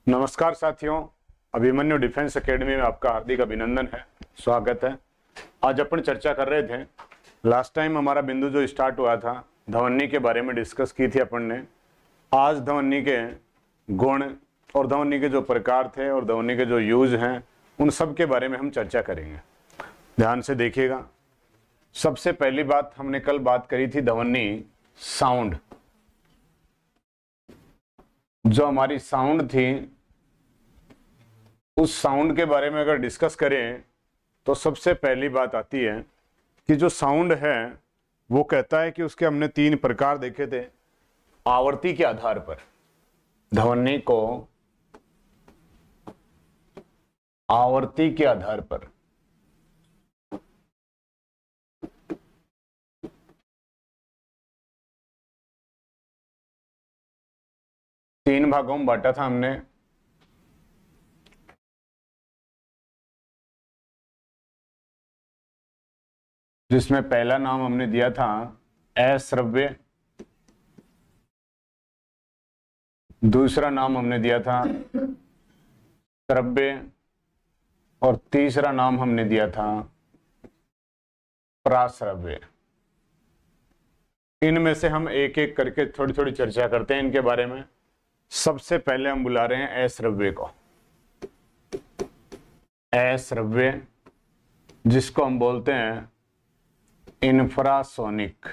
नमस्कार साथियों, Abhimanyu defence academy में आपका हार्दिक अभिनंदन है, स्वागत है। आज अपन चर्चा कर रहे थे, लास्ट टाइम हमारा बिंदु जो स्टार्ट हुआ था ध्वनि के बारे में डिस्कस की थी अपन ने। आज ध्वनि के गुण और ध्वनि के जो प्रकार थे और ध्वनि के जो यूज हैं उन सब के बारे में हम चर्चा करेंगे। ध्यान से देखिएगा। सबसे पहली बात, हमने कल बात करी थी ध्वनि साउंड। जो हमारी साउंड थी उस साउंड के बारे में अगर डिस्कस करें तो सबसे पहली बात आती है कि जो साउंड है वो कहता है कि उसके हमने 3 प्रकार देखे थे आवर्ती के आधार पर। ध्वनि को आवर्ती के आधार पर तीन भागों में बांटा था हमने। जिसमें पहला नाम हमने दिया था अश्रव्य, दूसरा नाम हमने दिया था श्रव्य और तीसरा नाम हमने दिया था प्राश्रव्य। इनमें से हम एक एक करके थोड़ी थोड़ी चर्चा करते हैं इनके बारे में। सबसे पहले हम बुला रहे हैं अश्रव्य को। अश्रव्य जिसको हम बोलते हैं इंफ्रासोनिक।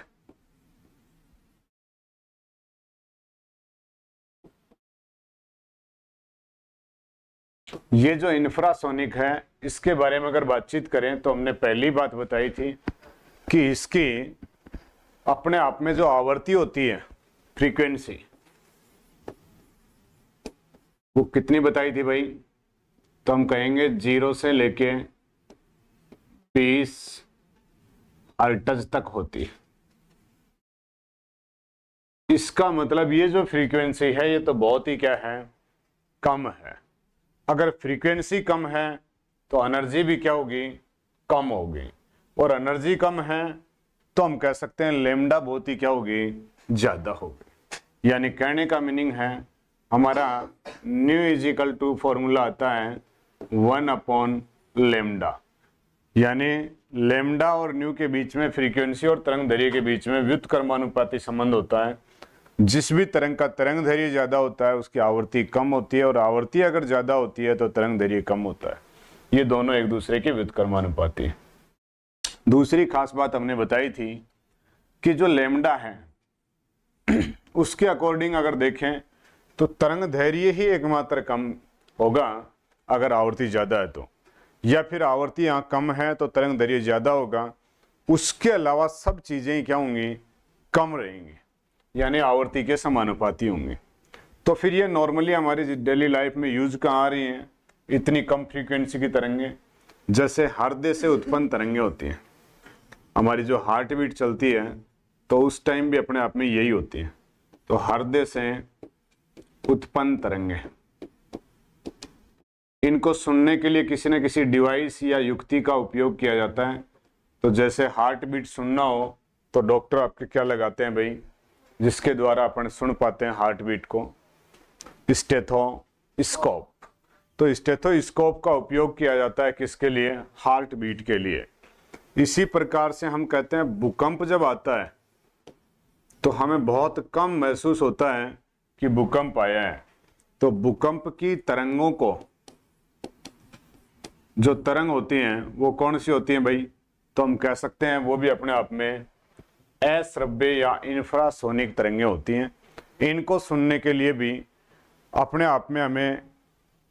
ये जो इंफ्रासोनिक है इसके बारे में अगर बातचीत करें तो हमने पहली बात बताई थी कि इसकी अपने आप में जो आवृत्ति होती है, फ्रीक्वेंसी, वो कितनी बताई थी भाई? तो हम कहेंगे 0 से लेके 20 हर्ट्ज तक होती है। इसका मतलब ये जो फ्रीक्वेंसी है ये तो बहुत ही क्या है, कम है। अगर फ्रीक्वेंसी कम है तो एनर्जी भी क्या होगी, कम होगी। और एनर्जी कम है तो हम कह सकते हैं लैम्डा बहुत ही क्या होगी, ज्यादा होगी। यानी कहने का मीनिंग है हमारा न्यू इजिकल टू फॉर्मूला आता है 1/λ। यानी लैम्डा और न्यू के बीच में, फ्रीक्वेंसी और तरंग दैर्घ्य के बीच में व्युत्क्रमानुपाती संबंध होता है। जिस भी तरंग का तरंग दैर्घ्य ज्यादा होता है उसकी आवृत्ति कम होती है, और आवृत्ति अगर ज्यादा होती है तो तरंग दैर्घ्य कम होता है। ये दोनों एक दूसरे के व्युत्क्रमानुपाती। दूसरी खास बात हमने बताई थी कि जो लैम्डा है उसके अकॉर्डिंग अगर देखें तो तरंग दैर्घ्य ही एकमात्र कम होगा अगर आवृत्ति ज्यादा है तो, या फिर आवृत्ति यहाँ कम है तो तरंग दैर्घ्य ज्यादा होगा। उसके अलावा सब चीजें क्या होंगी, कम रहेंगी, यानी आवृत्ति के समानुपाती होंगी। तो फिर ये नॉर्मली हमारी डेली लाइफ में यूज कहाँ आ रही हैं इतनी कम फ्रीक्वेंसी की तरंगें? जैसे हृदय से उत्पन्न तरंगें होती हैं, हमारी जो हार्ट बीट चलती है तो उस टाइम भी अपने आप में यही होती है। तो हृदय से उत्पन्न तरंगें, इनको सुनने के लिए किसी न किसी डिवाइस या युक्ति का उपयोग किया जाता है। तो जैसे हार्ट बीट सुनना हो तो डॉक्टर आपके क्या लगाते हैं भाई, जिसके द्वारा अपन सुन पाते हैं हार्ट बीट को? स्टेथोस्कोप। तो स्टेथोस्कोप का उपयोग किया जाता है किसके लिए? हार्ट बीट के लिए। इसी प्रकार से हम कहते हैं भूकंप जब आता है तो हमें बहुत कम महसूस होता है कि भूकंप आया है। तो भूकंप की तरंगों को, जो तरंग होती हैं वो कौन सी होती हैं भाई? तो हम कह सकते हैं वो भी अपने आप में अश्रव्य या इंफ्रासोनिक तरंगें होती हैं। इनको सुनने के लिए भी अपने आप में हमें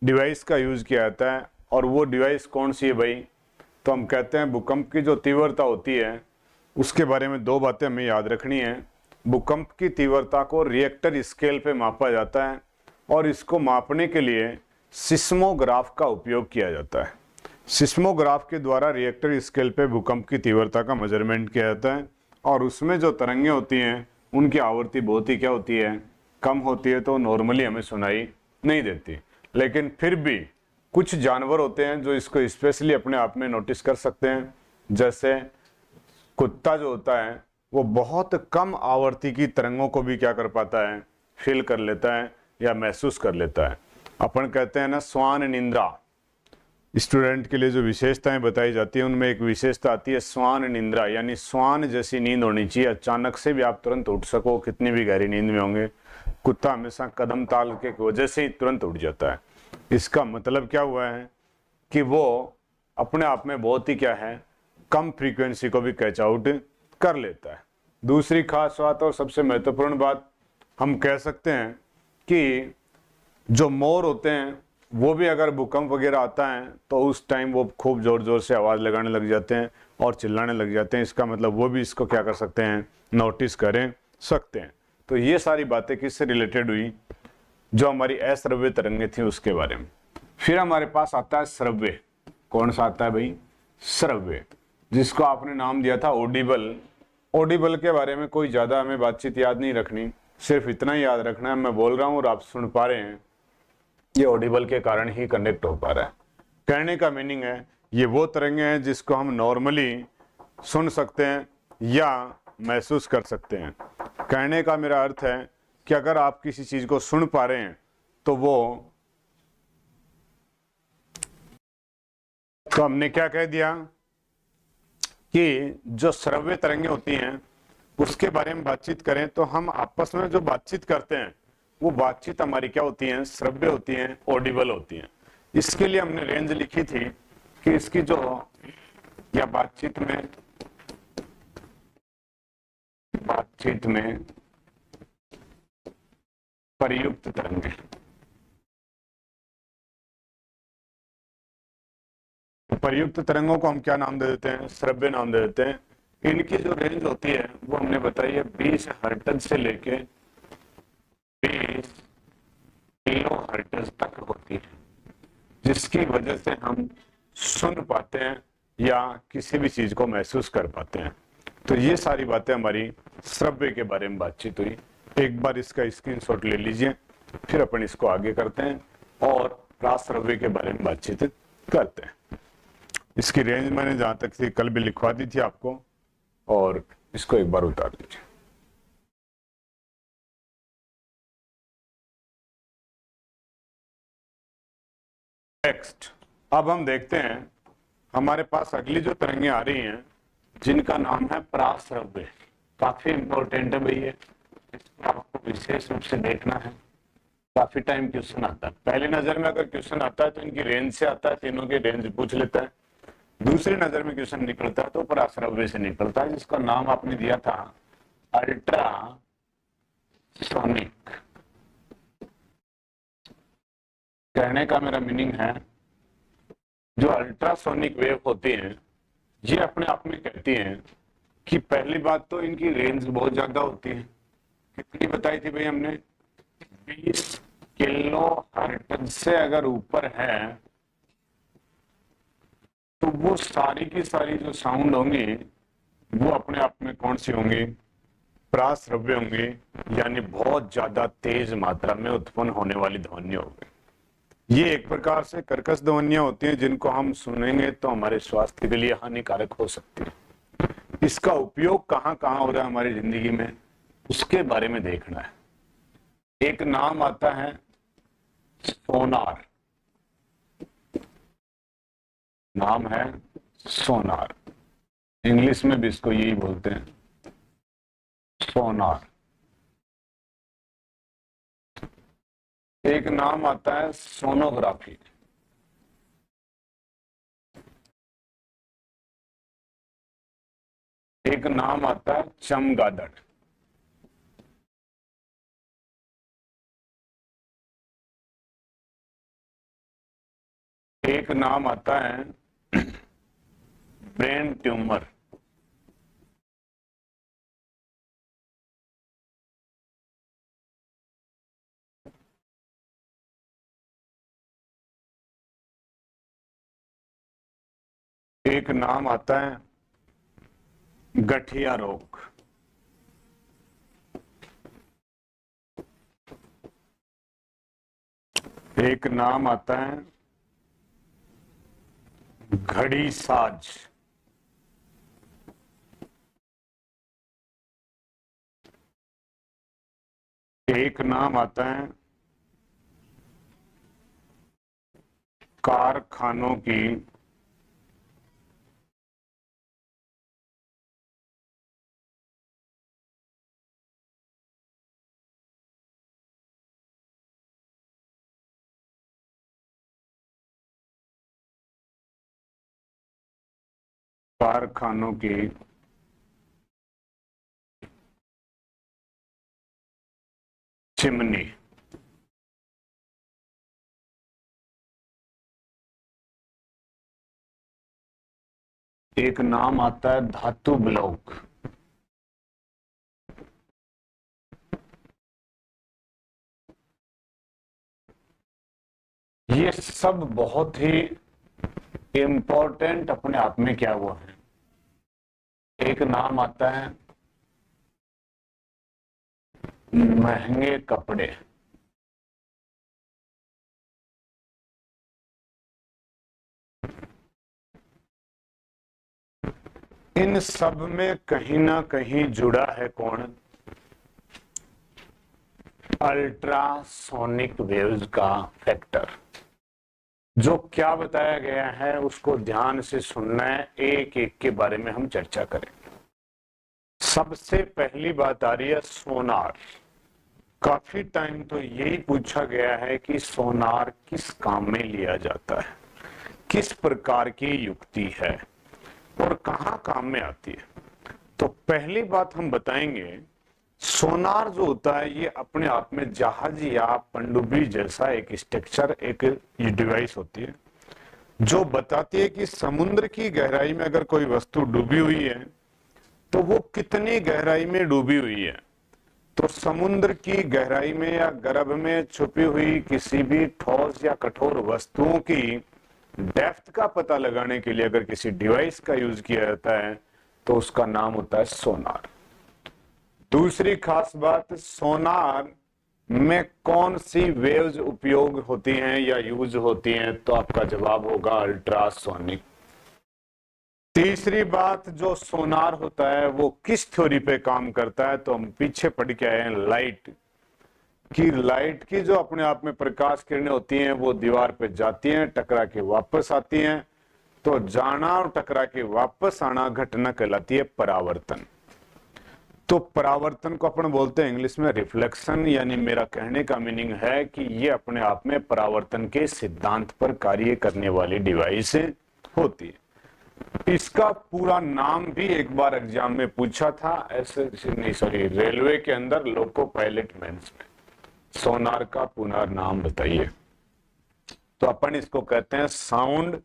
डिवाइस का यूज किया जाता है। और वो डिवाइस कौन सी है भाई? तो हम कहते हैं भूकंप की जो तीव्रता होती है उसके बारे में 2 बातें हमें याद रखनी है। भूकंप की तीव्रता को रिएक्टर स्केल पे मापा जाता है और इसको मापने के लिए सिस्मोग्राफ का उपयोग किया जाता है। सिस्मोग्राफ के द्वारा रिएक्टर स्केल पे भूकंप की तीव्रता का मेजरमेंट किया जाता है और उसमें जो तरंगें होती हैं उनकी आवृत्ति बहुत ही क्या होती है, कम होती है। तो नॉर्मली हमें सुनाई नहीं देती। लेकिन फिर भी कुछ जानवर होते हैं जो इसको स्पेशली अपने आप में नोटिस कर सकते हैं। जैसे कुत्ता जो होता है वो बहुत कम आवृत्ति की तरंगों को भी क्या कर पाता है, फील कर लेता है या महसूस कर लेता है। अपन कहते हैं ना श्वान निंद्रा, स्टूडेंट के लिए जो विशेषताएं बताई जाती है उनमें एक विशेषता आती है श्वान निंद्रा, यानी श्वान जैसी नींद होनी चाहिए। अचानक से भी आप तुरंत उठ सको, कितनी भी गहरी नींद में होंगे। कुत्ता हमेशा कदम ताल के वजह से ही तुरंत उठ जाता है। इसका मतलब क्या हुआ है कि वो अपने आप में बहुत ही क्या है, कम फ्रीक्वेंसी को भी कैच आउट कर लेता है। दूसरी खास बात और सबसे महत्वपूर्ण बात हम कह सकते हैं कि जो मोर होते हैं वो भी अगर भूकंप वगैरह आता है तो उस टाइम वो खूब जोर जोर से आवाज़ लगाने लग जाते हैं और चिल्लाने लग जाते हैं। इसका मतलब वो भी इसको क्या कर सकते हैं, नोटिस करें सकते हैं। तो ये सारी बातें किससे रिलेटेड हुई, जो हमारी अश्रव्य तरंगें थी उसके बारे में। फिर हमारे पास आता है श्रव्य। कौन सा आता है भाई, श्रव्य, जिसको आपने नाम दिया था ऑडिबल। ऑडिबल के बारे में कोई ज़्यादा हमें बातचीत याद नहीं रखनी, सिर्फ इतना ही याद रखना है, मैं बोल रहा हूँ और आप सुन पा रहे हैं, ये ऑडिबल के कारण ही कनेक्ट हो पा रहा है। कहने का मीनिंग है ये वो तरंगे हैं जिसको हम नॉर्मली सुन सकते हैं या महसूस कर सकते हैं। कहने का मेरा अर्थ है कि अगर आप किसी चीज को सुन पा रहे हैं तो हमने क्या कह दिया कि जो श्रव्य तरंगे होती हैं उसके बारे में बातचीत करें तो हम आपस में जो बातचीत करते हैं वो बातचीत हमारी क्या होती है, श्रव्य होती है, ऑडिबल होती है। इसके लिए हमने रेंज लिखी थी कि इसकी जो या बातचीत में प्रयुक्त तरंगे, प्रयुक्त तरंगों को हम क्या नाम दे देते हैं, श्रव्य नाम दे देते हैं। इनकी जो रेंज होती है वो हमने बताई है 20 हर्ट्ज से लेके 20 किलो हर्ट्ज तक होती है, जिसकी वजह से हम सुन पाते हैं या किसी भी चीज को महसूस कर पाते हैं। तो ये सारी बातें हमारी श्रव्य के बारे में बातचीत हुई। एक बार इसका स्क्रीनशॉट ले लीजिए, फिर अपन इसको आगे करते हैं और प्राश्रव्य के बारे में बातचीत करते हैं। इसकी रेंज मैंने जहां तक थी कल भी लिखवा दी थी आपको, और इसको एक बार उतार दीजिए। नेक्स्ट, अब हम देखते हैं हमारे पास अगली जो तरंगें आ रही हैं जिनका नाम है प्राश्रव्य। काफी इंपॉर्टेंट है भैया, इसको आपको विशेष रूप से देखना है। काफी टाइम क्वेश्चन आता है, पहली नजर में अगर क्वेश्चन आता है तो इनकी रेंज से आता है, तीनों की रेंज पूछ लेता है। दूसरी नजर में क्वेश्चन निकलता है तो प्राश्रव्य से निकलता है, जिसका नाम आपने दिया था अल्ट्रा सोनिक। कहने का मेरा मीनिंग है जो अल्ट्रासोनिक वेव होती हैं ये अपने आप में कहती हैं कि पहली बात तो इनकी रेंज बहुत ज्यादा होती है। कितनी बताई थी भाई हमने, 20 किलो हर्ट्ज से अगर ऊपर है तो वो सारी की सारी जो साउंड होंगी वो अपने आप में कौन सी होंगी, प्राश्रव्य होंगी, यानी बहुत ज्यादा तेज मात्रा में उत्पन्न होने वाली ध्वनियां होंगी। ये एक प्रकार से कर्कश ध्वनियां होती हैं जिनको हम सुनेंगे तो हमारे स्वास्थ्य के लिए हानिकारक हो सकती है। इसका उपयोग कहां कहां हो रहा है हमारी जिंदगी में उसके बारे में देखना है। एक नाम आता है सोनार, नाम है सोनार, इंग्लिश में भी इसको यही बोलते हैं सोनार। एक नाम आता है सोनोग्राफी, एक नाम आता है चमगादड़, एक नाम आता है ब्रेन ट्यूमर, एक नाम आता है गठिया रोग, एक नाम आता है घड़ी साज, एक नाम आता है कारखानों की कारखानों की चिमनी। एक नाम आता है धातु ब्लॉक। ये सब बहुत ही इंपॉर्टेंट अपने आप में क्या हुआ है। एक नाम आता है महंगे कपड़े। इन सब में कहीं ना कहीं जुड़ा है कौन? अल्ट्रासोनिक वेव्स का फैक्टर। जो क्या बताया गया है उसको ध्यान से सुनना है, एक एक के बारे में हम चर्चा करेंगे। सबसे पहली बात आ रही है सोनार। काफी टाइम तो यही पूछा गया है कि सोनार किस काम में लिया जाता है, किस प्रकार की युक्ति है और कहां काम में आती है। तो पहली बात हम बताएंगे, सोनार जो होता है ये अपने आप में जहाज या पनडुब्बी जैसा एक स्ट्रक्चर, एक ये डिवाइस होती है जो बताती है कि समुद्र की गहराई में अगर कोई वस्तु डूबी हुई है तो वो कितनी गहराई में डूबी हुई है। तो समुद्र की गहराई में या गर्भ में छुपी हुई किसी भी ठोस या कठोर वस्तुओं की डेप्थ का पता लगाने के लिए अगर किसी डिवाइस का यूज किया जाता है तो उसका नाम होता है सोनार। दूसरी खास बात, सोनार में कौन सी वेव्स उपयोग होती हैं या यूज होती हैं, तो आपका जवाब होगा अल्ट्रासोनिक। तीसरी बात, जो सोनार होता है वो किस थ्योरी पे काम करता है, तो हम पीछे पढ़ के आए हैं लाइट की। लाइट की जो अपने आप में प्रकाश किरणें होती हैं वो दीवार पे जाती हैं, टकरा के वापस आती हैं। तो जाना और टकरा के वापस आना घटना कहलाती है परावर्तन। तो परावर्तन को अपन बोलते हैं इंग्लिश में रिफ्लेक्शन, यानी मेरा कहने का मीनिंग है कि ये अपने आप में परावर्तन के सिद्धांत पर कार्य करने वाली डिवाइस होती है। इसका पूरा नाम भी एक बार एग्जाम में पूछा था, ऐसे नहीं सॉरी रेलवे के अंदर लोको पायलट मेंस में, सोनार का पूरा नाम बताइए। तो अपन इसको कहते हैं sound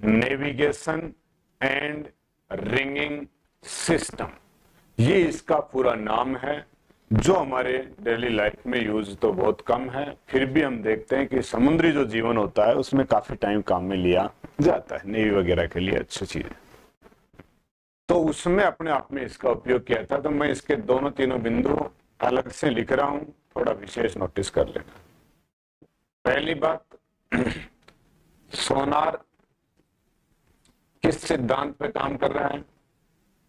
navigation and ringing system. ये इसका पूरा नाम है, जो हमारे डेली लाइफ में यूज तो बहुत कम है, फिर भी हम देखते हैं कि समुद्री जो जीवन होता है उसमें काफी टाइम काम में लिया जाता है, नेवी वगैरह के लिए अच्छी चीज है। तो उसमें अपने आप में इसका उपयोग किया था। तो मैं इसके दोनों तीनों बिंदु अलग से लिख रहा हूं, थोड़ा विशेष नोटिस कर लेना। पहली बात, सोनार किस सिद्धांत पे काम कर रहा है,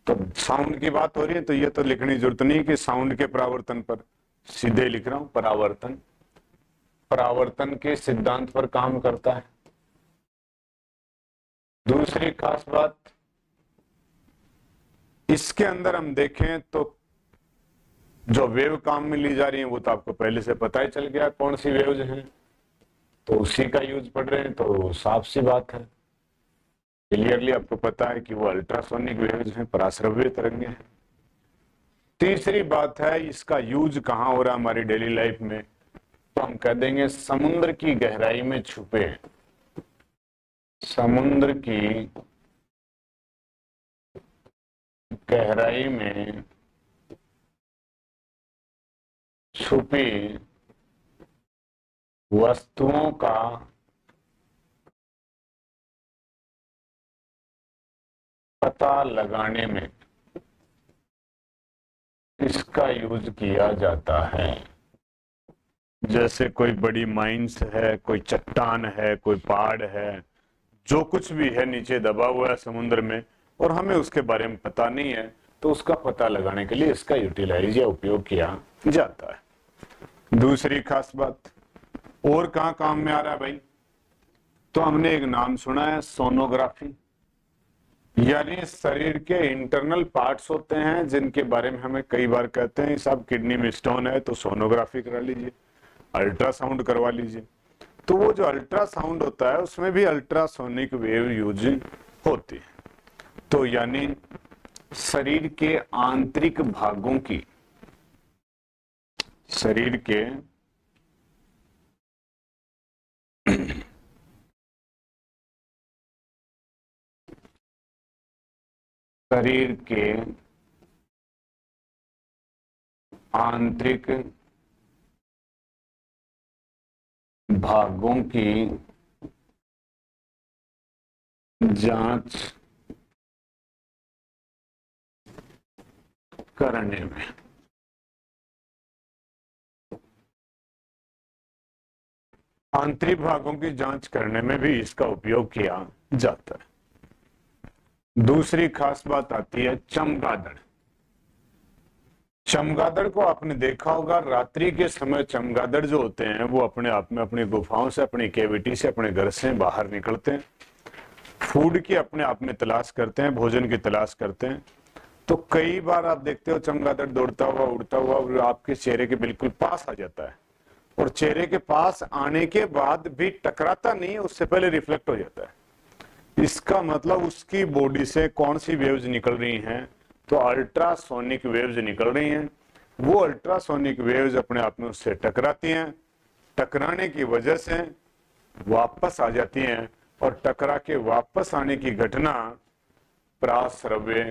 तो साउंड की बात हो रही है तो ये तो लिखने की जरूरत नहीं कि साउंड के परावर्तन पर, सीधे लिख रहा हूं परावर्तन। परावर्तन के सिद्धांत पर काम करता है। दूसरी खास बात, इसके अंदर हम देखें तो जो वेव काम में ली जा रही है वो तो आपको पहले से पता ही चल गया कौन सी वेव्स हैं, तो उसी का यूज पढ़ रहे हैं तो साफ सी बात है, क्लियरली आपको पता है कि वो अल्ट्रासोनिक वेव्स हैं, पराश्रव्य तरंगे हैं। तीसरी बात है इसका यूज कहां हो रहा है हमारी डेली लाइफ में, तो हम कह देंगे समुद्र की गहराई में छुपे, समुद्र की गहराई में छुपी वस्तुओं का पता लगाने में इसका यूज किया जाता है। जैसे कोई बड़ी माइंस है, कोई चट्टान है, कोई पहाड़ है, जो कुछ भी है नीचे दबा हुआ है समुद्र में और हमें उसके बारे में पता नहीं है, तो उसका पता लगाने के लिए इसका यूटिलाइज या उपयोग किया जाता है। दूसरी खास बात, और कहां काम में आ रहा है भाई, तो हमने एक नाम सुना है सोनोग्राफी, यानी शरीर के इंटरनल पार्ट्स होते हैं जिनके बारे में हमें कई बार कहते हैं साहब किडनी में स्टोन है तो सोनोग्राफी करा लीजिए, अल्ट्रासाउंड करवा लीजिए। तो वो जो अल्ट्रासाउंड होता है उसमें भी अल्ट्रासोनिक वेव यूज होती है। तो यानी शरीर के आंतरिक भागों की, शरीर के शरीर के आंतरिक भागों की जांच करने में आंतरिक भागों की जांच करने में भी इसका उपयोग किया जाता है। दूसरी खास बात आती है चमगादड़। चमगादड़ को आपने देखा होगा, रात्रि के समय चमगादड़ जो होते हैं वो अपने आप में अपनी गुफाओं से, अपनी कैविटी से, अपने घर से बाहर निकलते हैं, फूड की अपने आप में तलाश करते हैं, भोजन की तलाश करते हैं। तो कई बार आप देखते हो चमगादड़ दौड़ता हुआ, उड़ता हुआ और आपके चेहरे के बिल्कुल पास आ जाता है, और चेहरे के पास आने के बाद भी टकराता नहीं है, उससे पहले रिफ्लेक्ट हो जाता है। इसका मतलब उसकी बॉडी से कौन सी वेव्स निकल रही हैं, तो अल्ट्रासोनिक वेव्स निकल रही हैं। वो अल्ट्रासोनिक वेव्स अपने आप में उससे टकराती हैं, टकराने की वजह से वापस आ जाती हैं, और टकरा के वापस आने की घटना पराश्रव्य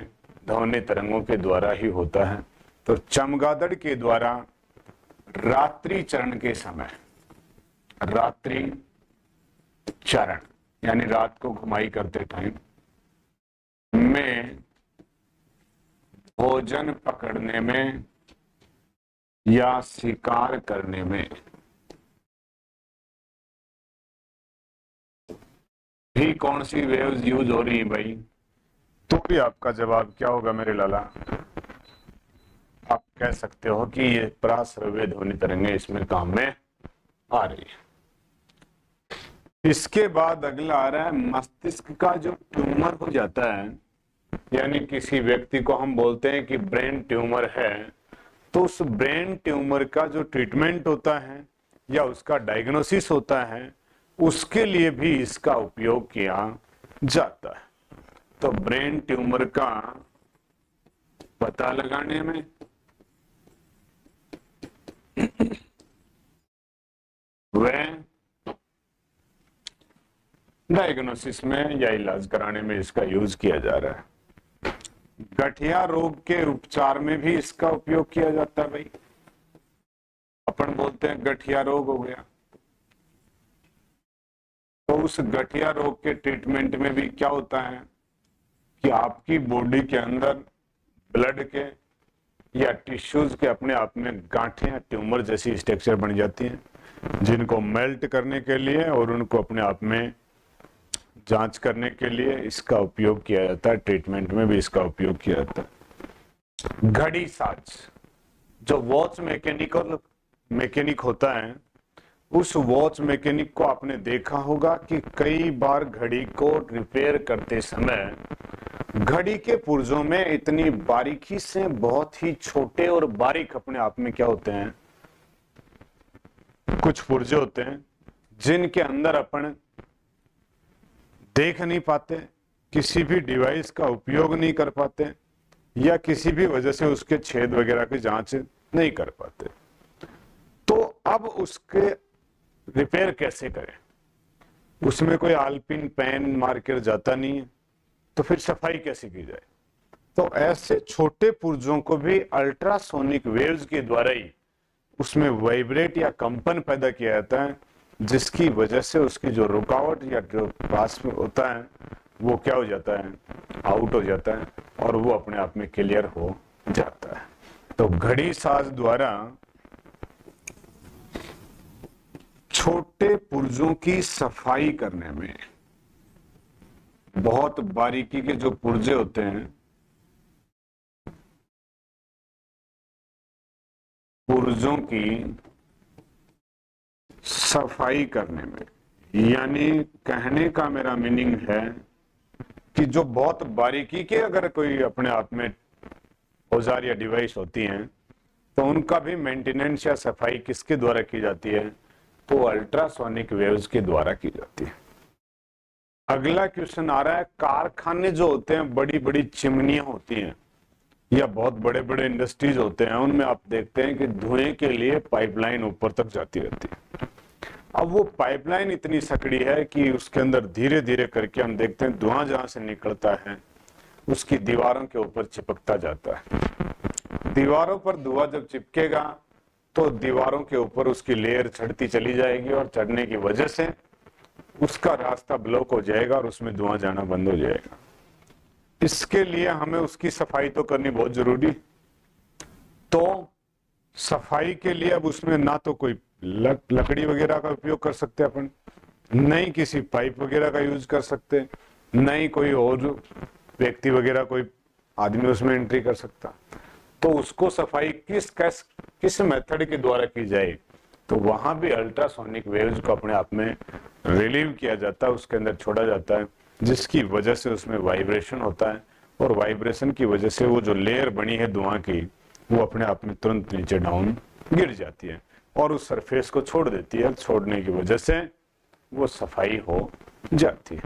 ध्वनि तरंगों के द्वारा ही होता है। तो चमगादड़ के द्वारा रात्रि चरण के समय, रात्रि चरण यानी रात को घुमाई करते टाइम में भोजन पकड़ने में या शिकार करने में भी कौन सी वेव्स यूज हो रही है भाई? तो भी आपका जवाब क्या होगा मेरे लाला? आप कह सकते हो कि ये पराश्रव्य ध्वनि तरंगें इसमें काम में आ रही है। इसके बाद अगला आ रहा है मस्तिष्क का जो ट्यूमर हो जाता है, यानी किसी व्यक्ति को हम बोलते हैं कि ब्रेन ट्यूमर है, तो उस ब्रेन ट्यूमर का जो ट्रीटमेंट होता है या उसका डायग्नोसिस होता है, उसके लिए भी इसका उपयोग किया जाता है। तो ब्रेन ट्यूमर का पता लगाने में वह डायग्नोसिस में या इलाज कराने में इसका यूज किया जा रहा है। गठिया रोग के उपचार में भी इसका उपयोग किया जाता है भाई। अपन बोलते हैं गठिया रोग हो गया, तो उस गठिया रोग के ट्रीटमेंट में भी क्या होता है कि आपकी बॉडी के अंदर ब्लड के या टिश्यूज के अपने आप में गांठें या ट्यूमर जैसी स्ट्रक्चर बन जाती हैं, जिनको मेल्ट करने के लिए और उनको अपने आप में जांच करने के लिए इसका उपयोग किया जाता है। ट्रीटमेंट में भी इसका उपयोग किया जाता है। घड़ी साज, जो वॉच मैकेनिक होता है, उस वॉच मैकेनिक को आपने देखा होगा कि कई बार घड़ी को रिपेयर करते समय घड़ी के पुर्जों में इतनी बारीकी से बहुत ही छोटे और बारीक अपने आप में क्या होते हैं, कुछ पुर्जे होते हैं जिनके अंदर अपन देख नहीं पाते, किसी भी डिवाइस का उपयोग नहीं कर पाते, या किसी भी वजह से उसके छेद वगैरह की जांच नहीं कर पाते। तो अब उसके रिपेयर कैसे करें? उसमें कोई आलपिन पेन मार्कर जाता नहीं है, तो फिर सफाई कैसे की जाए? तो ऐसे छोटे पुर्जों को भी अल्ट्रासोनिक वेव्स के द्वारा ही उसमें वाइब्रेट या कंपन पैदा किया जाता है, जिसकी वजह से उसकी जो रुकावट या जो पास में होता है वो क्या हो जाता है, आउट हो जाता है, और वो अपने आप में क्लियर हो जाता है। तो घड़ी साज द्वारा छोटे पुर्जों की सफाई करने में, बहुत बारीकी के जो पुर्जे होते हैं, पुर्जों की सफाई करने में यानी कहने का मेरा मीनिंग है कि जो बहुत बारीकी के अगर कोई अपने आप में औजार या डिवाइस होती हैं तो उनका भी मेंटेनेंस या सफाई किसके द्वारा की जाती है, तो अल्ट्रासोनिक वेव्स के द्वारा की जाती है। अगला क्वेश्चन आ रहा है, कारखाने जो होते हैं, बड़ी बड़ी चिमनियां होती हैं या बहुत बड़े बड़े इंडस्ट्रीज होते हैं, उनमें आप देखते हैं कि धुएं के लिए पाइपलाइन ऊपर तक जाती रहती है। अब वो पाइपलाइन इतनी सकड़ी है कि उसके अंदर धीरे धीरे करके हम देखते हैं धुआं जहां से निकलता है उसकी दीवारों के ऊपर चिपकता जाता है। दीवारों पर धुआं जब चिपकेगा तो दीवारों के ऊपर उसकी लेयर चढ़ती चली जाएगी और चढ़ने की वजह से उसका रास्ता ब्लॉक हो जाएगा और उसमें धुआं जाना बंद हो जाएगा। इसके लिए हमें उसकी सफाई तो करनी बहुत जरूरी। तो सफाई के लिए अब उसमें ना तो कोई लकड़ी वगैरह का उपयोग कर सकते अपन, नहीं किसी पाइप वगैरह का यूज कर सकते, नहीं कोई और व्यक्ति वगैरह कोई आदमी उसमें एंट्री कर सकता। तो उसको सफाई किस मेथड के द्वारा की जाए, तो वहां भी अल्ट्रासोनिक वेव्स को अपने आप में रिलीव किया जाता है, उसके अंदर छोड़ा जाता है, जिसकी वजह से उसमें वाइब्रेशन होता है और वाइब्रेशन की वजह से वो जो लेयर बनी है धुआं की वो अपने आप में तुरंत नीचे डाउन गिर जाती है और उस सरफेस को छोड़ देती है। छोड़ने की वजह से वो सफाई हो जाती है।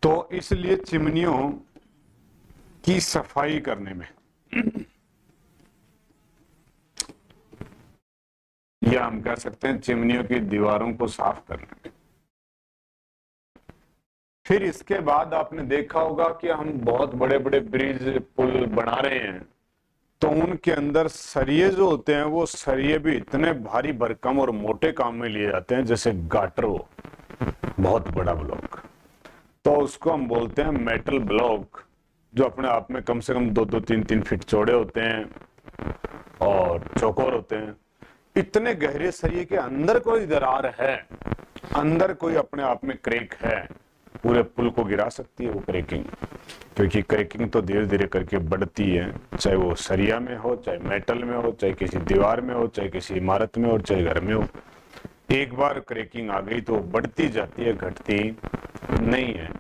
तो इसलिए चिमनियों की सफाई करने में या हम कह सकते हैं चिमनियों की दीवारों को साफ करने में। फिर इसके बाद आपने देखा होगा कि हम बहुत बड़े बड़े ब्रिज पुल बना रहे हैं तो उनके अंदर सरिये जो होते हैं वो सरिये भी इतने भारी भरकम और मोटे काम में लिए जाते हैं, जैसे गाटर हो बहुत बड़ा ब्लॉक, तो उसको हम बोलते हैं मेटल ब्लॉक, जो अपने आप में कम से कम 2-2, 3-3 फीट चौड़े होते हैं और चौकोर होते हैं। इतने गहरे सरिये के अंदर कोई दरार है, अंदर कोई अपने आप में क्रैक है, पूरे पुल को गिरा सकती है वो क्रैकिंग, क्योंकि क्रैकिंग तो धीरे धीरे करके बढ़ती है, चाहे वो सरिया में हो, चाहे मेटल में हो, चाहे किसी दीवार में हो, चाहे किसी इमारत में हो, चाहे घर में हो। एक बार क्रैकिंग आ गई तो बढ़ती जाती है, घटती नहीं है।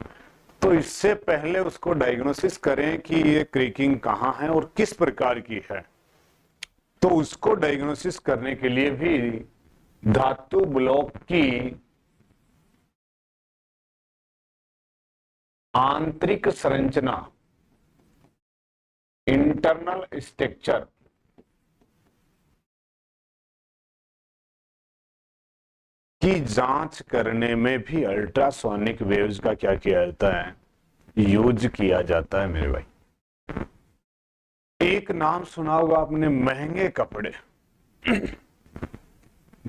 तो इससे पहले उसको डायग्नोसिस करें कि ये क्रैकिंग कहाँ है और किस प्रकार की है। तो उसको डायग्नोसिस करने के लिए भी धातु ब्लॉक की आंतरिक संरचना, इंटरनल स्ट्रक्चर की जांच करने में भी अल्ट्रासोनिक वेव्स का क्या किया जाता है, यूज किया जाता है मेरे भाई। एक नाम सुना होगा आपने, महंगे कपड़े।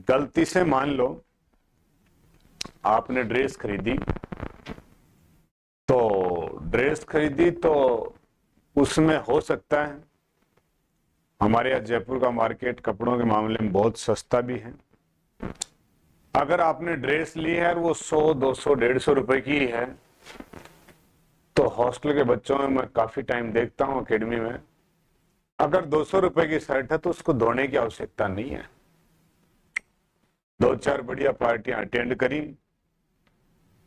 गलती से मान लो आपने ड्रेस खरीदी तो उसमें हो सकता है, हमारे यहाँ जयपुर का मार्केट कपड़ों के मामले में बहुत सस्ता भी है। अगर आपने ड्रेस ली है और वो 100, 200, 150 रुपए की है, तो हॉस्टल के बच्चों में मैं काफी टाइम देखता हूँ एकेडमी में, अगर 200 रुपए की शर्ट है तो उसको धोने की आवश्यकता नहीं है। 2-4 बढ़िया पार्टियां अटेंड करी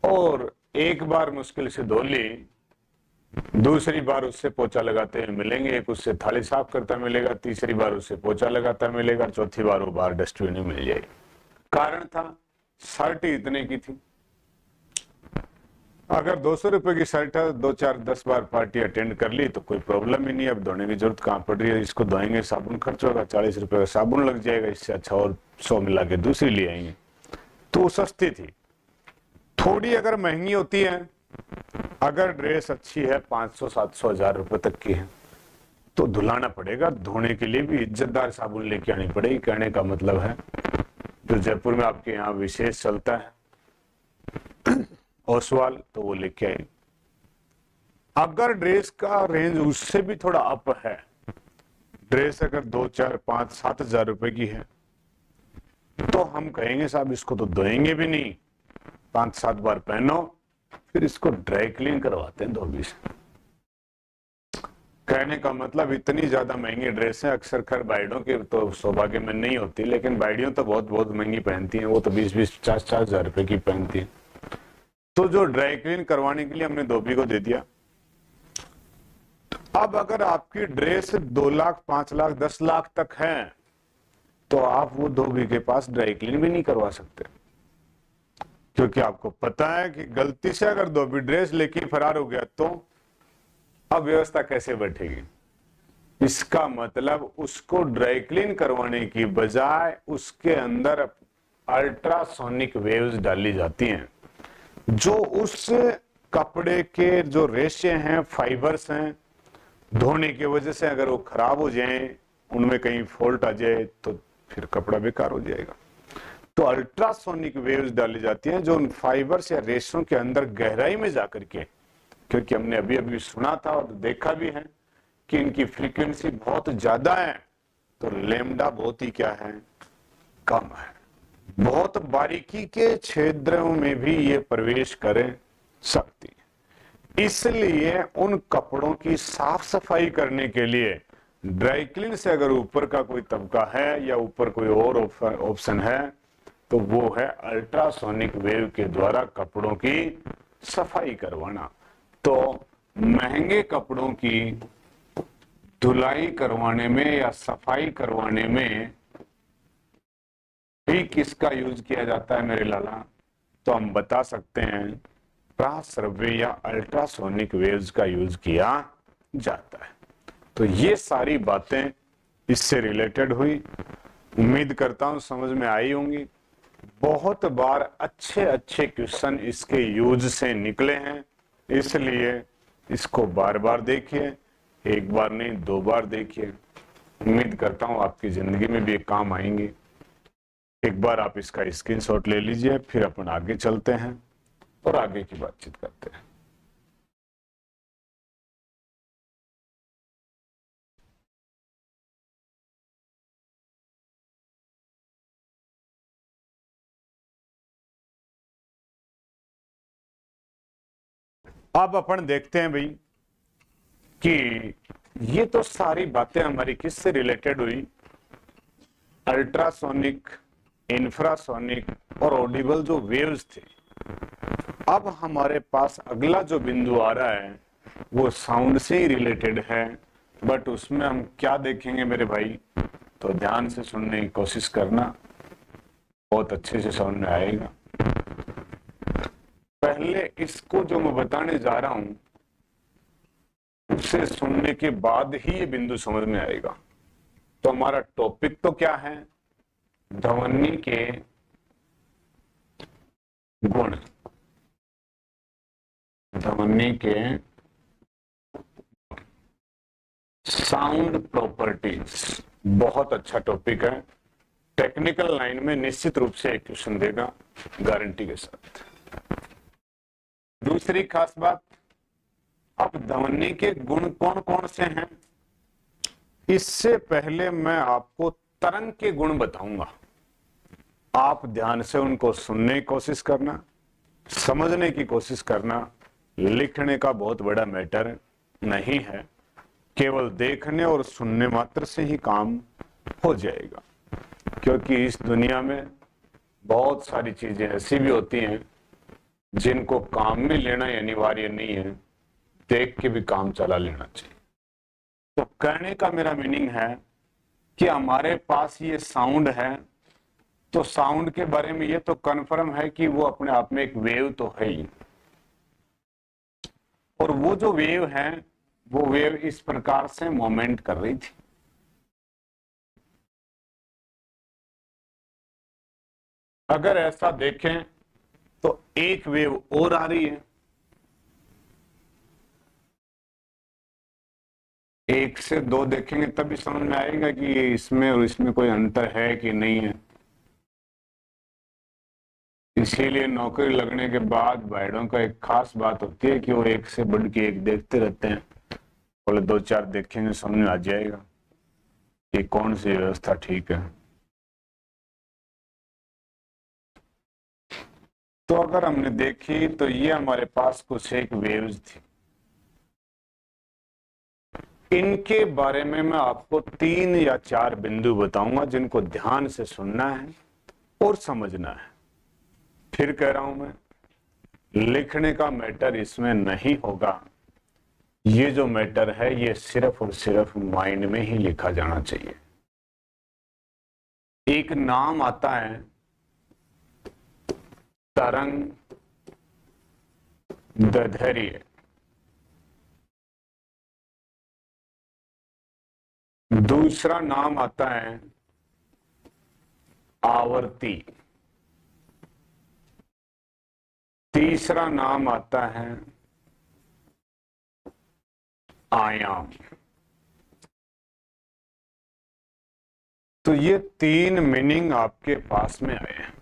और एक बार मुश्किल से धो ली, दूसरी बार उससे पोछा लगाते हुए मिलेंगे, एक उससे थाली साफ करता मिलेगा, तीसरी बार उससे पोछा लगाता मिलेगा, चौथी बार वो बाहर डस्टबिन में मिल जाएगी। कारण था शर्ट ही इतने की थी। अगर 200 रुपए की शर्ट है, 2-4-10 बार पार्टी अटेंड कर ली तो कोई प्रॉब्लम ही नहीं, अब धोने की जरूरत कहां पड़ रही है। इसको धोएंगे, साबुन खर्च होगा, 40 रुपए का साबुन लग जाएगा, इससे अच्छा और 100 मिला के दूसरी ले आएंगे। तो सस्ती थी। थोड़ी अगर महंगी होती है, अगर ड्रेस अच्छी है, 500, 700, 1000 रुपए तक की है, तो धुलाना पड़ेगा। धोने के लिए भी इज्जतदार साबुन लेके आनी पड़ेगी। कहने का मतलब है जो जयपुर में आपके यहाँ विशेष चलता है ओसवाल, तो वो लेके आए। अगर ड्रेस का रेंज उससे भी थोड़ा अप है, ड्रेस अगर 2, 4, 5, 7 हजार रुपए की है, तो हम कहेंगे साहब इसको तो धोएंगे भी नहीं, 5-7 बार पहनो, फिर इसको ड्राई क्लीन करवाते हैं धोबी से। कहने का मतलब इतनी ज्यादा महंगी ड्रेस है, अक्सर खैर बाइडों के तो सौभाग्य में नहीं होती, लेकिन बाइडियों तो बहुत बहुत महंगी पहनती हैं, वो तो 20-20, 50-50 हजार रुपए की पहनती है। तो जो ड्राई क्लीन करवाने के लिए हमने धोबी को दे दिया। अब अगर आपकी ड्रेस 2 लाख, 5 लाख, 10 लाख तक है, तो आप वो धोबी के पास ड्राई क्लीन भी नहीं करवा सकते, क्योंकि आपको पता है कि गलती से अगर धोबी ड्रेस लेके फरार हो गया तो अब व्यवस्था कैसे बैठेगी। इसका मतलब उसको ड्राई क्लीन करवाने की बजाय उसके अंदर अल्ट्रासोनिक वेव्स डाली जाती हैं, जो उस कपड़े के जो रेशे हैं, फाइबर्स हैं, धोने की वजह से अगर वो खराब हो जाए, उनमें कहीं फॉल्ट आ जाए, तो फिर कपड़ा बेकार हो जाएगा। तो अल्ट्रासोनिक वेव्स डाली जाती हैं, जो उन फाइबर्स या रेशों के अंदर गहराई में जाकर के, क्योंकि हमने अभी अभी सुना था और देखा भी है कि इनकी फ्रीक्वेंसी बहुत ज्यादा है, तो लेमडा बहुत ही क्या है, कम है। बहुत बारीकी के क्षेत्रों में भी ये प्रवेश कर सकती है। इसलिए उन कपड़ों की साफ सफाई करने के लिए ड्राई क्लीन से अगर ऊपर का कोई तबका है या ऊपर कोई और ऑप्शन है, तो वो है अल्ट्रासोनिक वेव के द्वारा कपड़ों की सफाई करवाना। तो महंगे कपड़ों की धुलाई करवाने में या सफाई करवाने में भी किसका यूज किया जाता है मेरे लाला, तो हम बता सकते हैं प्राश्रव्य या अल्ट्रासोनिक वेव्स का यूज किया जाता है। तो ये सारी बातें इससे रिलेटेड हुई, उम्मीद करता हूं समझ में आई होंगी। बहुत बार अच्छे अच्छे क्वेश्चन इसके यूज से निकले हैं, इसलिए इसको बार बार देखिए, एक बार नहीं 2 बार देखिए। उम्मीद करता हूं आपकी जिंदगी में भी काम आएंगे। एक बार आप इसका स्क्रीनशॉट ले लीजिए, फिर अपन आगे चलते हैं और आगे की बातचीत करते हैं। अब अपन देखते हैं भाई कि ये तो सारी बातें हमारी किससे रिलेटेड हुई, अल्ट्रासोनिक, इंफ्रासोनिक और ऑडिबल जो वेव्स थे। अब हमारे पास अगला जो बिंदु आ रहा है वो साउंड से ही रिलेटेड है, बट उसमें हम क्या देखेंगे मेरे भाई, तो ध्यान से सुनने की कोशिश करना, बहुत अच्छे से समझ में आएगा। पहले इसको जो मैं बताने जा रहा हूं उसे सुनने के बाद ही ये बिंदु समझ में आएगा। तो हमारा टॉपिक तो क्या है, ध्वनि के गुण, ध्वनि के साउंड प्रॉपर्टीज। बहुत अच्छा टॉपिक है, टेक्निकल लाइन में निश्चित रूप से एक क्वेश्चन देगा गारंटी के साथ। दूसरी खास बात, अब ध्वनि के गुण कौन कौन से हैं, इससे पहले मैं आपको तरंग के गुण बताऊंगा। आप ध्यान से उनको सुनने की कोशिश करना, समझने की कोशिश करना। लिखने का बहुत बड़ा मैटर नहीं है, केवल देखने और सुनने मात्र से ही काम हो जाएगा, क्योंकि इस दुनिया में बहुत सारी चीजें ऐसी भी होती हैं जिनको काम में लेना अनिवार्य नहीं है, देख के भी काम चला लेना चाहिए। तो कहने का मेरा मीनिंग है कि हमारे पास ये साउंड है, तो साउंड के बारे में ये तो कन्फर्म है कि वो अपने आप में एक वेव तो है ही, और वो जो वेव है वो वेव इस प्रकार से मोमेंट कर रही थी। अगर ऐसा देखें तो एक वेव और आ रही है, एक से 2 देखेंगे तभी समझ में आएगा कि इसमें और इसमें कोई अंतर है कि नहीं है। इसीलिए नौकरी लगने के बाद भाइयों का एक खास बात होती है कि वो एक से बढ़ के एक देखते रहते हैं, बोले 2-4 देखेंगे समझ में आ जाएगा कि कौन सी व्यवस्था ठीक है। तो अगर हमने देखी तो ये हमारे पास कुछ एक वेव्स थी, इनके बारे में मैं आपको 3 या 4 बिंदु बताऊंगा जिनको ध्यान से सुनना है और समझना है। फिर कह रहा हूं मैं, लिखने का मैटर इसमें नहीं होगा। ये जो मैटर है ये सिर्फ और सिर्फ माइंड में ही लिखा जाना चाहिए। एक नाम आता है तरंग दैर्ध्य। दूसरा नाम आता है आवर्ती। तीसरा नाम आता है आयाम। तो ये 3 मीनिंग आपके पास में आए हैं।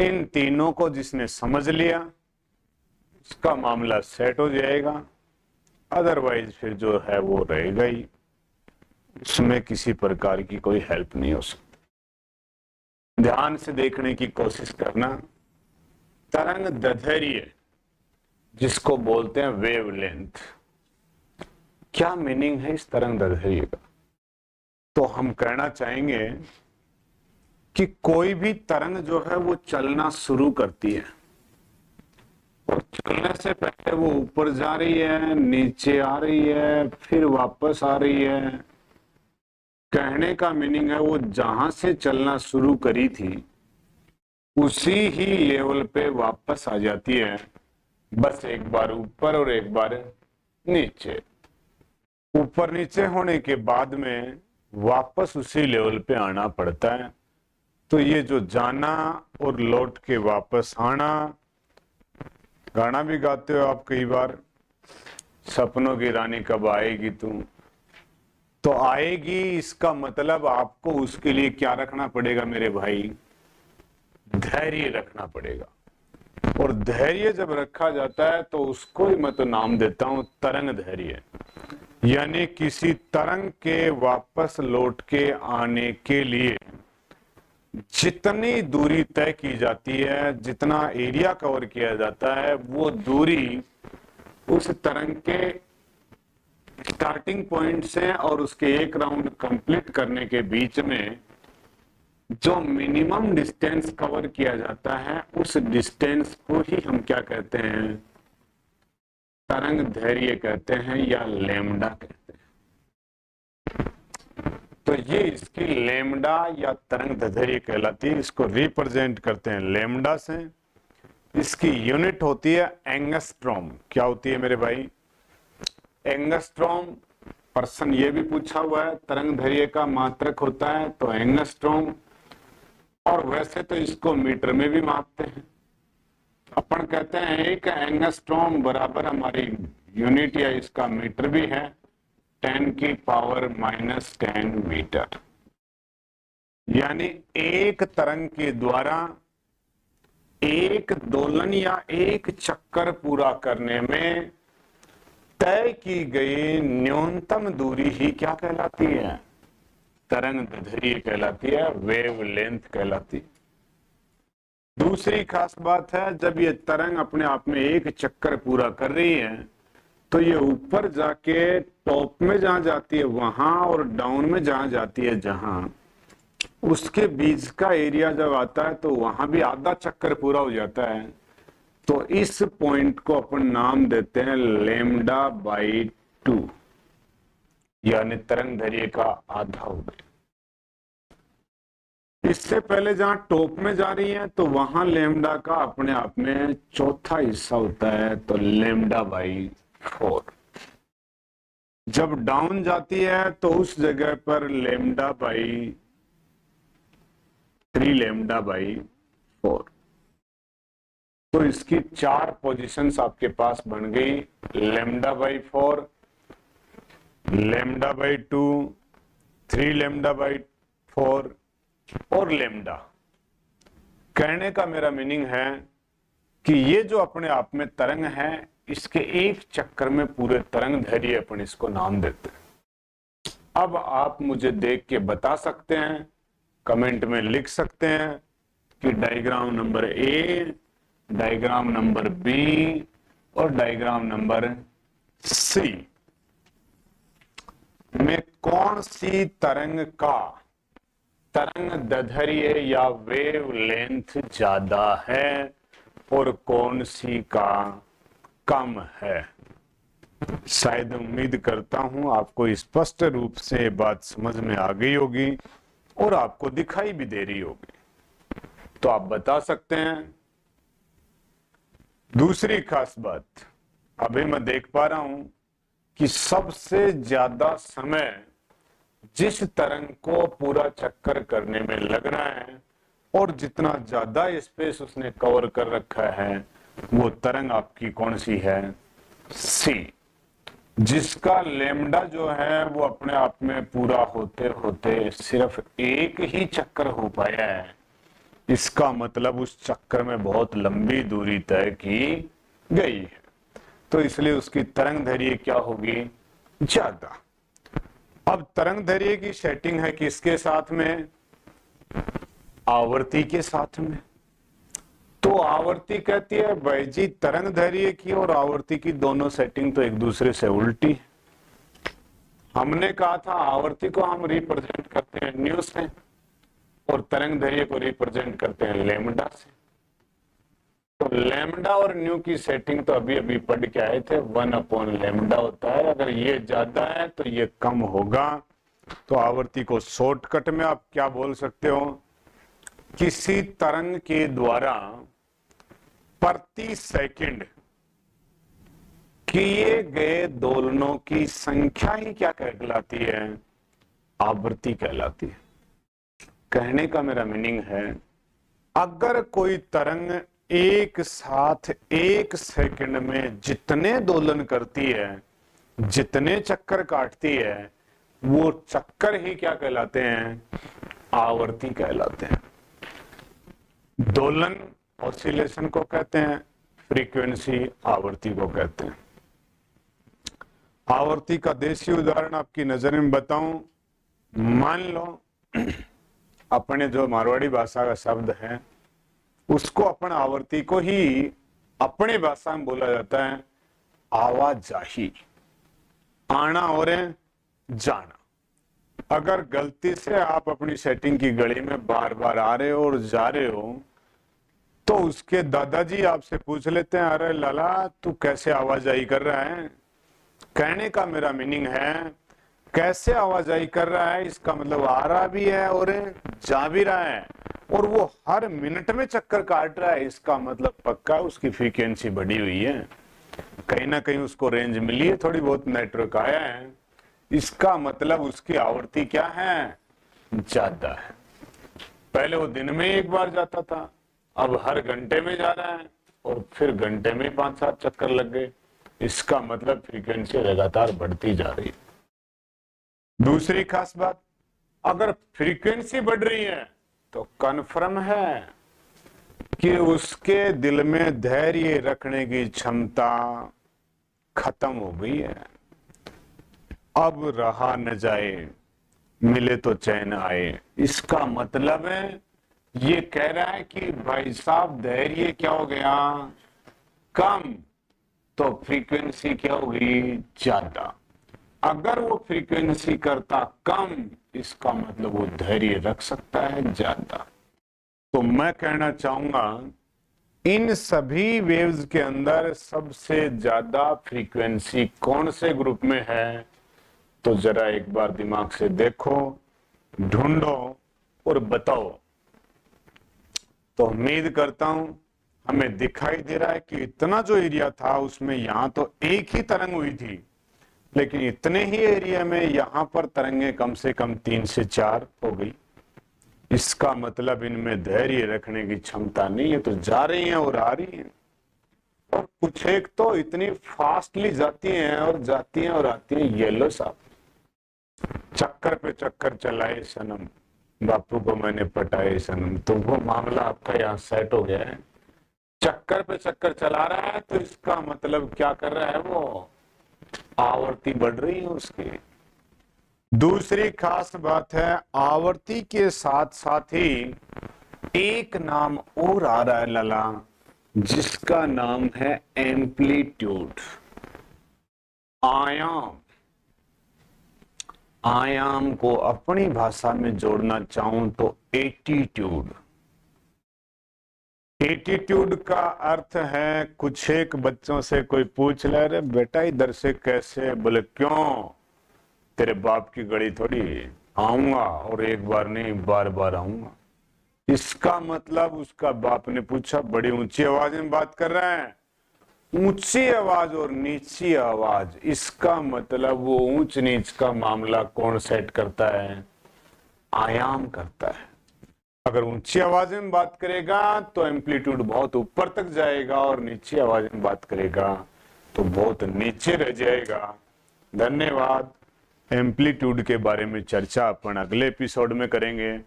इन तीनों को जिसने समझ लिया उसका मामला सेट हो जाएगा, अदरवाइज फिर जो है वो रहेगा ही, उसमें किसी प्रकार की कोई हेल्प नहीं हो सकती। ध्यान से देखने की कोशिश करना। तरंग दैर्ध्य जिसको बोलते हैं वेवलेंथ, क्या मीनिंग है इस तरंग दैर्ध्य का? तो हम कहना चाहेंगे कि कोई भी तरंग जो है वो चलना शुरू करती है और चलने से पहले वो ऊपर जा रही है, नीचे आ रही है, फिर वापस आ रही है। कहने का मीनिंग है वो जहां से चलना शुरू करी थी उसी ही लेवल पे वापस आ जाती है, बस एक बार ऊपर और एक बार नीचे। ऊपर नीचे होने के बाद में वापस उसी लेवल पे आना पड़ता है। तो ये जो जाना और लौट के वापस आना, गाना भी गाते हो आप कई बार, सपनों की रानी कब आएगी तू। तो आएगी इसका मतलब आपको उसके लिए क्या रखना पड़ेगा मेरे भाई? धैर्य रखना पड़ेगा। और धैर्य जब रखा जाता है तो उसको ही मैं तो नाम देता हूं तरंग धैर्य। यानी किसी तरंग के वापस लौट के आने के लिए जितनी दूरी तय की जाती है, जितना एरिया कवर किया जाता है, वो दूरी उस तरंग के स्टार्टिंग पॉइंट से और उसके एक राउंड कंप्लीट करने के बीच में जो मिनिमम डिस्टेंस कवर किया जाता है, उस डिस्टेंस को ही हम क्या कहते हैं? तरंग धैर्य कहते हैं या लैम्डा कहते हैं। तो ये इसकी लैम्डा या तरंग दैर्ध्य कहलाती है। इसको रिप्रेजेंट करते हैं लैम्डा से। इसकी यूनिट होती है एंगस्ट्रॉम। क्या होती है मेरे भाई? एंगस्ट्रॉम। प्रश्न ये भी पूछा हुआ है तरंग दैर्ध्य का मात्रक होता है तो एंगस्ट्रॉम, और वैसे तो इसको मीटर में भी मापते हैं। अपन कहते हैं एक एंगस्ट्रॉम बराबर हमारी यूनिट या इसका मीटर भी है 10 की पावर -10 मीटर। यानी एक तरंग के द्वारा एक दोलन या एक चक्कर पूरा करने में तय की गई न्यूनतम दूरी ही क्या कहलाती है? तरंग दैर्ध्य कहलाती है, वेव लेंथ कहलाती है। दूसरी खास बात है, जब ये तरंग अपने आप में एक चक्कर पूरा कर रही है तो ये ऊपर जाके टॉप में जहां जाती है वहां और डाउन में जहां जाती है जहां, उसके बीच का एरिया जब आता है तो वहां भी आधा चक्कर पूरा हो जाता है। तो इस पॉइंट को अपन नाम देते हैं λ/2, यानी तरंग दैर्ध्य का आधा हो गया। इससे पहले जहां टॉप में जा रही है तो वहां लैम्डा का अपने आप में चौथा हिस्सा होता है तो λ/4। जब डाउन जाती है तो उस जगह पर λ/3 λ/4। तो इसकी 4 पोजीशंस आपके पास बन गई, λ/4, λ/2, 3 λ/4 और लैम्डा। कहने का मेरा मीनिंग है कि ये जो अपने आप में तरंग है, इसके एक चक्कर में पूरे तरंग दैर्ध्य अपन इसको नाम देते हैं। अब आप मुझे देख के बता सकते हैं, कमेंट में लिख सकते हैं कि diagram number A, diagram number B और डायग्राम नंबर सी में कौन सी तरंग का तरंग दैर्ध्य या वेव लेंथ ज्यादा है और कौन सी का कम है। शायद उम्मीद करता हूं आपको स्पष्ट रूप से बात समझ में आ गई होगी और आपको दिखाई भी दे रही होगी, तो आप बता सकते हैं। दूसरी खास बात, अभी मैं देख पा रहा हूं कि सबसे ज्यादा समय जिस तरंग को पूरा चक्कर करने में लग रहा है और जितना ज्यादा स्पेस उसने कवर कर रखा है, वो तरंग आपकी कौन सी है? सी, जिसका लेमडा जो है वो अपने आप में पूरा होते होते सिर्फ एक ही चक्कर हो पाया है। इसका मतलब उस चक्कर में बहुत लंबी दूरी तय की गई है, तो इसलिए उसकी तरंग दैर्घ्य क्या होगी? ज्यादा। अब तरंग दैर्घ्य की सेटिंग है किसके साथ में? आवर्ती के साथ में। तो आवर्ती कहती है भाई जी तरंग दैर्घ्य की और आवर्ती की दोनों सेटिंग तो एक दूसरे से उल्टी है। हमने कहा था आवर्ती को हम रिप्रेजेंट करते हैं न्यू से और तरंग दैर्घ्य को रिप्रेजेंट करते हैं लेमडा से। तो लेमडा और न्यू की सेटिंग तो अभी अभी पढ़ के आए थे, 1/लेमडा होता है। अगर ये ज्यादा है तो ये कम होगा। तो आवर्ती को शॉर्टकट में आप क्या बोल सकते हो? किसी तरंग के द्वारा प्रति सेकंड किए गए दोलनों की संख्या ही क्या कहलाती है? आवृत्ति कहलाती है। कहने का मेरा मीनिंग है, अगर कोई तरंग एक साथ एक सेकंड में जितने दोलन करती है, जितने चक्कर काटती है, वो चक्कर ही क्या कहलाते हैं? आवर्ती कहलाते हैं। दोलन ऑसिलेशन को कहते हैं, फ्रीक्वेंसी आवर्ती को कहते हैं। आवर्ती का देसी उदाहरण आपकी नजर में बताऊं, मान लो अपने जो मारवाड़ी भाषा का शब्द है उसको अपन आवर्ती को ही अपने भाषा में बोला जाता है आवाजाही, आना और जाना। अगर गलती से आप अपनी सेटिंग की घड़ी में बार बार आ रहे हो और जा रहे हो तो उसके दादाजी आपसे पूछ लेते हैं, अरे लाला तू कैसे आवाजाही कर रहा है? कहने का मेरा मीनिंग है कैसे आवाजाही कर रहा है, इसका मतलब आ रहा भी है और जा भी रहा है और वो हर मिनट में चक्कर काट रहा है। इसका मतलब पक्का उसकी फ्रीक्वेंसी बढ़ी हुई है, कहीं ना कहीं उसको रेंज मिली है, थोड़ी बहुत नेटवर्क आया है। इसका मतलब उसकी आवृत्ति क्या है? ज्यादा है। पहले वो दिन में एक बार जाता था, अब हर घंटे में जा रहा है और फिर घंटे में 5-7 चक्कर लग गए। इसका मतलब फ्रीक्वेंसी लगातार बढ़ती जा रही है। दूसरी खास बात, अगर फ्रीक्वेंसी बढ़ रही है तो कन्फर्म है कि उसके दिल में धैर्य रखने की क्षमता खत्म हो गई है। अब रहा न जाए, मिले तो चैन आए। इसका मतलब है ये कह रहा है कि भाई साहब धैर्य क्या हो गया? कम, तो फ्रीक्वेंसी क्या होगी? ज्यादा। अगर वो फ्रीक्वेंसी करता कम, इसका मतलब वो धैर्य रख सकता है ज्यादा। तो मैं कहना चाहूंगा इन सभी वेव्स के अंदर सबसे ज्यादा फ्रीक्वेंसी कौन से ग्रुप में है? तो जरा एक बार दिमाग से देखो, ढूंढो और बताओ। तो उम्मीद करता हूं हमें दिखाई दे रहा है कि इतना जो एरिया था उसमें यहां तो एक ही तरंग हुई थी, लेकिन इतने ही एरिया में यहां पर तरंगे कम से कम 3 से 4 हो गई। इसका मतलब इनमें धैर्य रखने की क्षमता नहीं है, तो जा रही हैं और आ रही हैं। और कुछ एक तो इतनी फास्टली जाती हैं और जाती हैं और आती हैं। येलो साहब चक्कर पे चक्कर चलाए सनम, बापू को मैंने पटाए सनम, तो वो मामला आपका यहाँ सेट हो गया है। चक्कर पे चक्कर चला रहा है तो इसका मतलब क्या कर रहा है? वो आवर्ती बढ़ रही है उसकी। दूसरी खास बात है, आवर्ती के साथ साथ ही एक नाम और आ रहा है लला, जिसका नाम है एम्पलीट्यूड, आयाम। आयाम को अपनी भाषा में जोड़ना चाहूं तो एटीट्यूड। एटीट्यूड का अर्थ है, कुछ एक बच्चों से कोई पूछ ले, अरे बेटा इधर से कैसे, बोले क्यों, तेरे बाप की गड़ी थोड़ी, आऊंगा और एक बार नहीं बार बार आऊंगा। इसका मतलब उसका बाप ने पूछा, बड़ी ऊंची आवाज में बात कर रहे हैं। ऊंची आवाज और नीची आवाज, इसका मतलब वो ऊंच नीच का मामला कौन सेट करता है? आयाम करता है। अगर ऊंची आवाज में बात करेगा तो एम्पलीट्यूड बहुत ऊपर तक जाएगा, और नीची आवाज में बात करेगा तो बहुत नीचे रह जाएगा। धन्यवाद। एम्पलीट्यूड के बारे में चर्चा अपन अगले एपिसोड में करेंगे।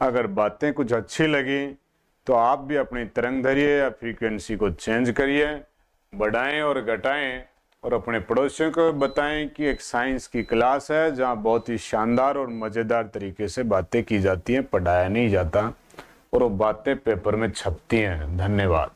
अगर बातें कुछ अच्छी लगी तो आप भी अपनी तरंग धरिए या फ्रीक्वेंसी को चेंज करिए, बढ़ाएं और घटाएं, और अपने पड़ोसियों को बताएं कि एक साइंस की क्लास है जहां बहुत ही शानदार और मज़ेदार तरीके से बातें की जाती हैं, पढ़ाया नहीं जाता, और वो बातें पेपर में छपती हैं। धन्यवाद।